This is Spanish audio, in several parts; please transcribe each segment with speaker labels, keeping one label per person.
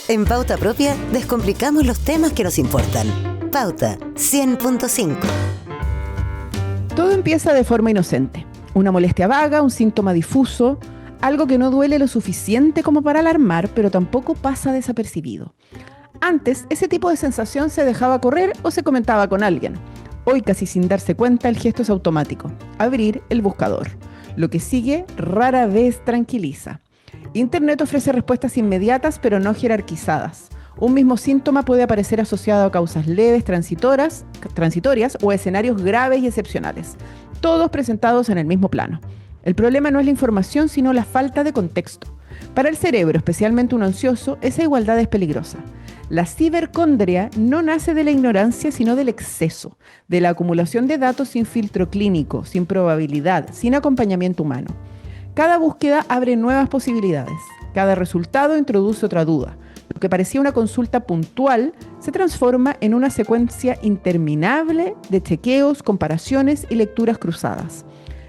Speaker 1: En Pauta Propia descomplicamos los temas que nos importan. Pauta 100.5.
Speaker 2: Todo empieza de forma inocente. Una molestia vaga, un síntoma difuso, algo que no duele lo suficiente como para alarmar, pero tampoco pasa desapercibido. Antes, ese tipo de sensación se dejaba correr o se comentaba con alguien. Hoy, casi sin darse cuenta, el gesto es automático. Abrir el buscador. Lo que sigue rara vez tranquiliza. Internet ofrece respuestas inmediatas, pero no jerarquizadas. Un mismo síntoma puede aparecer asociado a causas leves, transitorias o escenarios graves y excepcionales, todos presentados en el mismo plano. El problema no es la información, sino la falta de contexto. Para el cerebro, especialmente un ansioso, esa igualdad es peligrosa. La cibercondria no nace de la ignorancia, sino del exceso, de la acumulación de datos sin filtro clínico, sin probabilidad, sin acompañamiento humano. Cada búsqueda abre nuevas posibilidades. Cada resultado introduce otra duda. Lo que parecía una consulta puntual se transforma en una secuencia interminable de chequeos, comparaciones y lecturas cruzadas.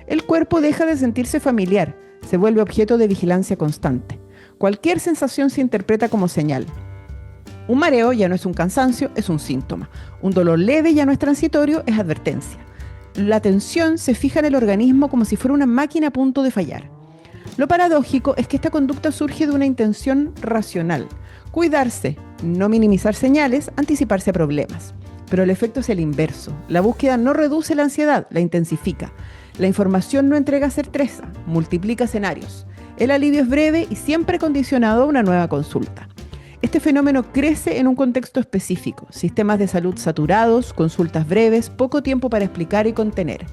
Speaker 2: El cuerpo deja de sentirse familiar, se vuelve objeto de vigilancia constante. Cualquier sensación se interpreta como señal. Un mareo ya no es un cansancio, es un síntoma. Un dolor leve ya no es transitorio, es advertencia. La atención se fija en el organismo como si fuera una máquina a punto de fallar. Lo paradójico es que esta conducta surge de una intención racional. Cuidarse, no minimizar señales, anticiparse a problemas. Pero el efecto es el inverso. La búsqueda no reduce la ansiedad, la intensifica. La información no entrega certeza, multiplica escenarios. El alivio es breve y siempre condicionado a una nueva consulta. Este fenómeno crece en un contexto específico. Sistemas de salud saturados, consultas breves, poco tiempo para explicar y contener.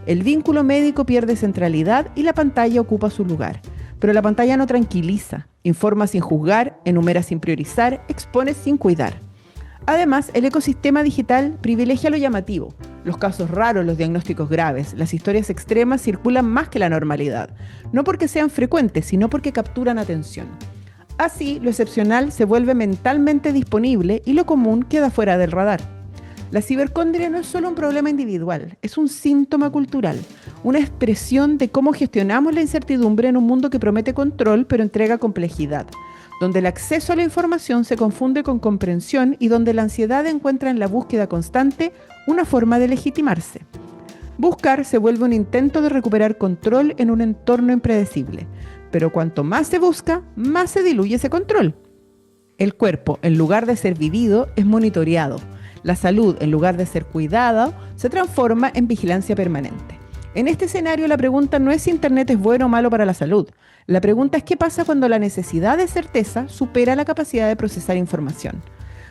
Speaker 2: El vínculo médico pierde centralidad y la pantalla ocupa su lugar. Pero la pantalla no tranquiliza, informa sin juzgar, enumera sin priorizar, expone sin cuidar. Además, el ecosistema digital privilegia lo llamativo. Los casos raros, los diagnósticos graves, las historias extremas circulan más que la normalidad. No porque sean frecuentes, sino porque capturan atención. Así, lo excepcional se vuelve mentalmente disponible y lo común queda fuera del radar. La cibercondria no es solo un problema individual, es un síntoma cultural, una expresión de cómo gestionamos la incertidumbre en un mundo que promete control pero entrega complejidad, donde el acceso a la información se confunde con comprensión y donde la ansiedad encuentra en la búsqueda constante una forma de legitimarse. Buscar se vuelve un intento de recuperar control en un entorno impredecible, pero cuanto más se busca, más se diluye ese control. El cuerpo, en lugar de ser vivido, es monitoreado. La salud, en lugar de ser cuidada, se transforma en vigilancia permanente. En este escenario, la pregunta no es si Internet es bueno o malo para la salud. La pregunta es qué pasa cuando la necesidad de certeza supera la capacidad de procesar información.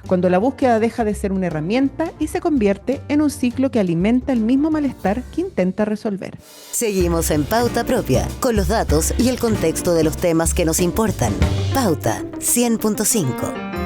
Speaker 2: Cuando la búsqueda deja de ser una herramienta y se convierte en un ciclo que alimenta el mismo malestar que intenta resolver.
Speaker 1: Seguimos en Pauta Propia, con los datos y el contexto de los temas que nos importan. Pauta 100.5.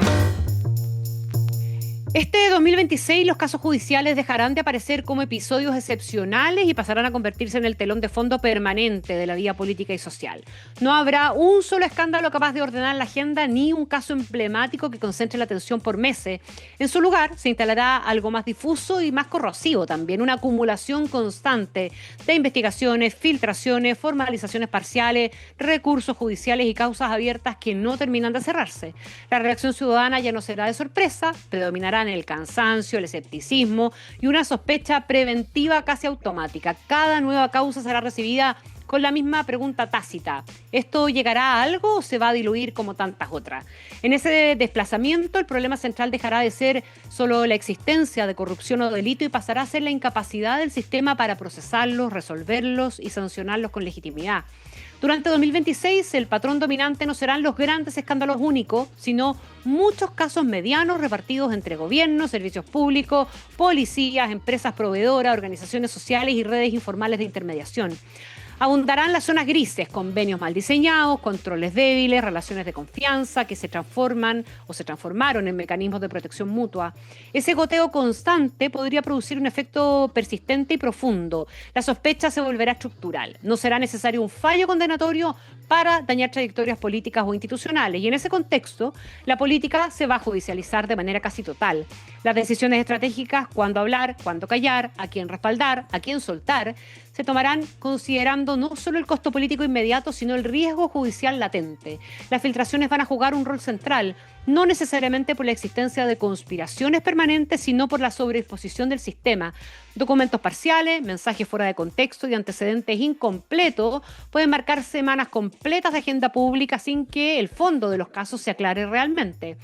Speaker 3: Este 2026 los casos judiciales dejarán de aparecer como episodios excepcionales y pasarán a convertirse en el telón de fondo permanente de la vida política y social. No habrá un solo escándalo capaz de ordenar la agenda ni un caso emblemático que concentre la atención por meses. En su lugar se instalará algo más difuso y más corrosivo también, una acumulación constante de investigaciones, filtraciones, formalizaciones parciales, recursos judiciales y causas abiertas que no terminan de cerrarse. La reacción ciudadana ya no será de sorpresa, predominará el cansancio, el escepticismo y una sospecha preventiva casi automática. Cada nueva causa será recibida con la misma pregunta tácita. ¿Esto llegará a algo o se va a diluir como tantas otras? En ese desplazamiento, el problema central dejará de ser solo la existencia de corrupción o delito y pasará a ser la incapacidad del sistema para procesarlos, resolverlos y sancionarlos con legitimidad. Durante 2026, el patrón dominante no serán los grandes escándalos únicos, sino muchos casos medianos repartidos entre gobiernos, servicios públicos, policías, empresas proveedoras, organizaciones sociales y redes informales de intermediación. Abundarán las zonas grises, convenios mal diseñados, controles débiles, relaciones de confianza que se transforman o se transformaron en mecanismos de protección mutua. Ese goteo constante podría producir un efecto persistente y profundo. La sospecha se volverá estructural. No será necesario un fallo condenatorio para dañar trayectorias políticas o institucionales. Y en ese contexto, la política se va a judicializar de manera casi total. Las decisiones estratégicas, cuándo hablar, cuándo callar, a quién respaldar, a quién soltar, se tomarán considerando no solo el costo político inmediato, sino el riesgo judicial latente. Las filtraciones van a jugar un rol central, no necesariamente por la existencia de conspiraciones permanentes, sino por la sobreexposición del sistema. Documentos parciales, mensajes fuera de contexto y antecedentes incompletos pueden marcar semanas completas de agenda pública sin que el fondo de los casos se aclare realmente.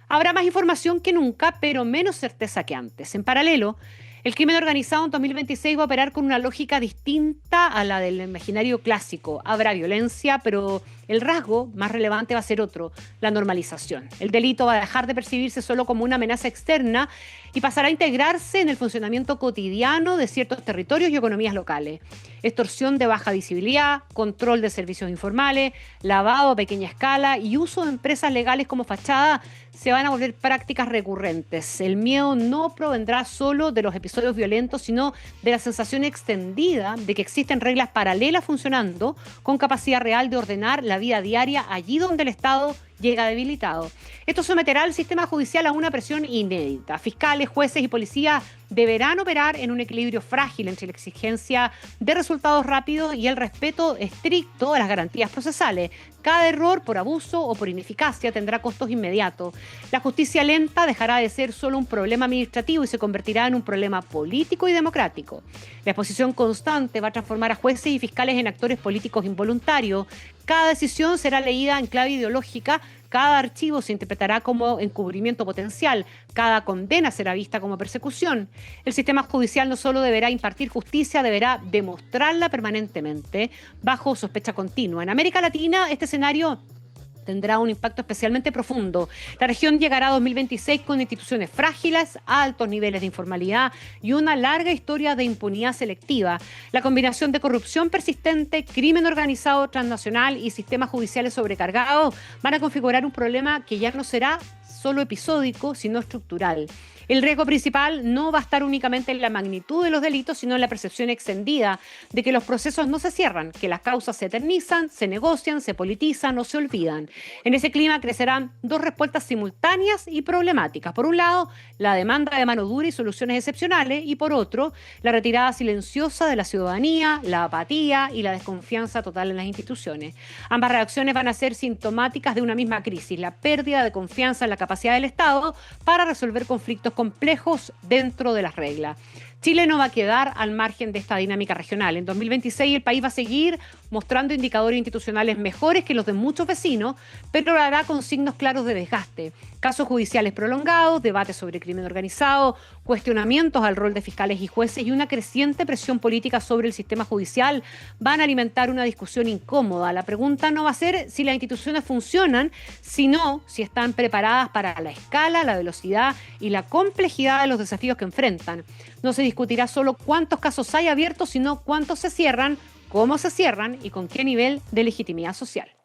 Speaker 3: Habrá más información que nunca, pero menos certeza que antes. En paralelo, el crimen organizado en 2026 va a operar con una lógica distinta a la del imaginario clásico. Habrá violencia, pero el rasgo más relevante va a ser otro, la normalización. El delito va a dejar de percibirse solo como una amenaza externa y pasará a integrarse en el funcionamiento cotidiano de ciertos territorios y economías locales. Extorsión de baja visibilidad, control de servicios informales, lavado a pequeña escala y uso de empresas legales como fachada se van a volver prácticas recurrentes. El miedo no provendrá solo de los episodios violentos, sino de la sensación extendida de que existen reglas paralelas funcionando con capacidad real de ordenar la vida diaria allí donde el Estado llega debilitado. Esto someterá al sistema judicial a una presión inédita. Fiscales, jueces y policías deberán operar en un equilibrio frágil entre la exigencia de resultados rápidos y el respeto estricto a las garantías procesales. Cada error por abuso o por ineficacia tendrá costos inmediatos. La justicia lenta dejará de ser solo un problema administrativo y se convertirá en un problema político y democrático. La exposición constante va a transformar a jueces y fiscales en actores políticos involuntarios. Cada decisión será leída en clave ideológica, cada archivo se interpretará como encubrimiento potencial, cada condena será vista como persecución. El sistema judicial no solo deberá impartir justicia, deberá demostrarla permanentemente bajo sospecha continua. En América Latina, este escenario tendrá un impacto especialmente profundo. La región llegará a 2026 con instituciones frágiles, altos niveles de informalidad y una larga historia de impunidad selectiva. La combinación de corrupción persistente, crimen organizado transnacional y sistemas judiciales sobrecargados van a configurar un problema que ya no será solo episódico, sino estructural. El riesgo principal no va a estar únicamente en la magnitud de los delitos, sino en la percepción extendida de que los procesos no se cierran, que las causas se eternizan, se negocian, se politizan o se olvidan. En ese clima crecerán dos respuestas simultáneas y problemáticas. Por un lado, la demanda de mano dura y soluciones excepcionales, y por otro, la retirada silenciosa de la ciudadanía, la apatía y la desconfianza total en las instituciones. Ambas reacciones van a ser sintomáticas de una misma crisis, la pérdida de confianza en la capacidad del Estado para resolver conflictos complejos dentro de las reglas. Chile no va a quedar al margen de esta dinámica regional. En 2026 el país va a seguir mostrando indicadores institucionales mejores que los de muchos vecinos, pero lo hará con signos claros de desgaste. Casos judiciales prolongados, debates sobre crimen organizado, cuestionamientos al rol de fiscales y jueces y una creciente presión política sobre el sistema judicial van a alimentar una discusión incómoda. La pregunta no va a ser si las instituciones funcionan, sino si están preparadas para la escala, la velocidad y la complejidad de los desafíos que enfrentan. No se discutirá solo cuántos casos hay abiertos, sino cuántos se cierran, cómo se cierran y con qué nivel de legitimidad social.